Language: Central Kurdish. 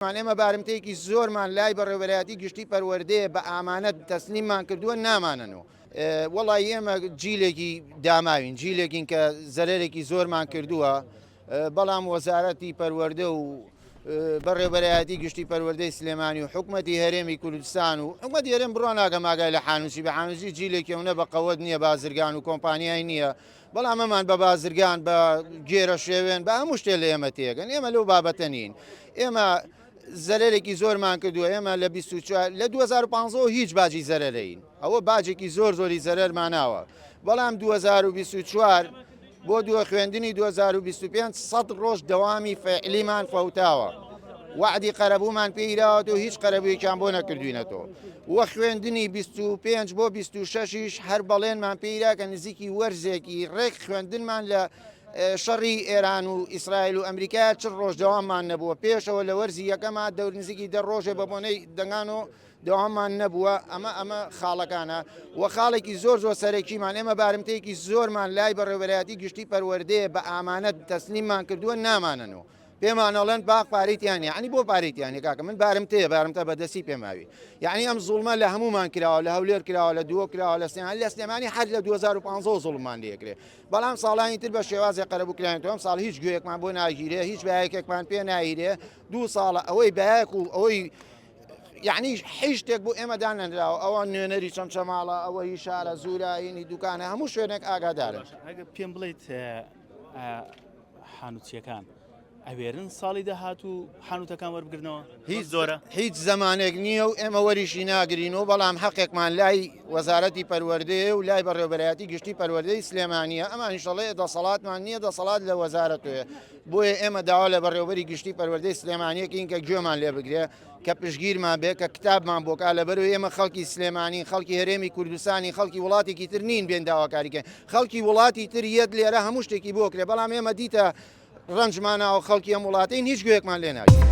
ئێمە بارمتەیەکی زۆرمان لای بەڕێوەبەرایەتی گشتی پەروەردەیە بە ئامانەت تەسلیممان کردووە نامانەنەوە. وەڵی ئێمە جیلێکی داماوین جیلێکین کە زەرێکی زۆرمان کردووە بەڵام وەزارەتی پەروەردە و بەڕێوەبەرایەتی گشتی پەروەردەی سلێمانی و حکومەتی هەرێمی کوردستان و حکومەتی هەرێم بڕۆ ناگەم ئاگای لە حانووسی بە حانووسی جیلێکیەوە بە قەوەت نییە بازرگان و کۆمپانیای نییە بەڵام ئەمان بە بازرگان بە گێرە شێوێن بە هەموو شتێ لە ئێمە تێگەن ئێمە لەو بابەتە نین ئێمە زەرێکی زۆرمان کردووە ئێمە لە 24 لە 2015 هیچ باجی زەرەرەین ئەوە باجێکی زۆری زەرەرماناوە بەڵام 2024 بۆ دووە خوێندنی 2025 100 ڕۆژ دەوامی فعلیمان فەوتاوە وعدی قەرەبوومان پێیراوە و هیچ قەرەبوویەکیان بۆ نەکردوینەتەوە وە خوێندنی 25 بۆ 26ش هەر بەڵێنمان پێیرا کە نزیکی وەرزێکی ڕێک خوێندنمان لە شەڕی ئێران و ئیسرائیل و ئەمریکا چ ڕۆژ دەواممان نەبووە پێشەوە لە وەرزی یەکەما دەور نزیکی 10 ڕۆژێ بە بۆنەی دەنگان و دەواممان نەبووە ئەمە خاڵەکانە وە خاڵێکی زۆر سەرەکیمان ئێمە بارمتەیەکی زۆرمان لای بەڕێوەبەرایەتی گشتی پەروەردەیە بە ئامانەت تەسلیممان کردووە نامانەنەوە پێمانەڵێن باق پاریتیان یعنی بۆ پاریتیانی کاکە من بارمتە بەدەستی پێماوی یعنی ئەم زوڵمە لە هەمومان کراوە لە هەولێر کراوە لە دووە کراوە لە سلێمانی هەر لە 2015 زوڵمان لێکرێ بەڵام ساڵانی تر بە شێوازی قەرەبوو کرایەوە ساڵ هیچ گوێیەکمان بۆ ناگیرێ هیچ بایەکێکمان پێ ناگیرێ 2 ساڵە ئەوەی بایەک و ئەوەی یعنی هیچ شتێک بۆ ئێمە دانەنراوە ئەوە نوێنەری چەمچەماڵە ئەوەی شارە زورایینی دوکانە هەموو شوێنێک ئاگادارن پێم بڵیت حانوتیەکان ئەوێرن ساڵی داهات و حانوتەکان وەربگرنەوە هیچ زۆرە هیچ زمانێک نییە و ئێمە وەریشی ناگرینەوە بەڵام حەقێکمان لای وەزارەتی پەروەردەیە و لای بەڕێوەبەرایەتی گشتی پەروەردەی سلێمانیە ئەمان ئینشەڵڵا دەسەڵاتمان نییە دەسەڵات لە وەزارەتوێ بۆیە ئێمە داوا لە بەڕێوەبەری گشتی پەروەردەی سلێمانیەکەین کە گوێمان لێ بگرێ کە پشگیرمان بێ کە کتابمان بۆکا لەبەرەوە ئێمە خەڵکی سلێمانی خەڵکی هەرێمی کوردستانی خەڵکی وڵاتێکی تر نین بێن داواکاریکەن خەڵکی وڵاتی تر یەت لێرە هەموو شتێکی بۆ کرێ بەڵام ئێمە دیتە ڕەنجمانە و خەڵکی ئەم وڵاتەی هیچ گوێیەکمان لێ ناگرێت.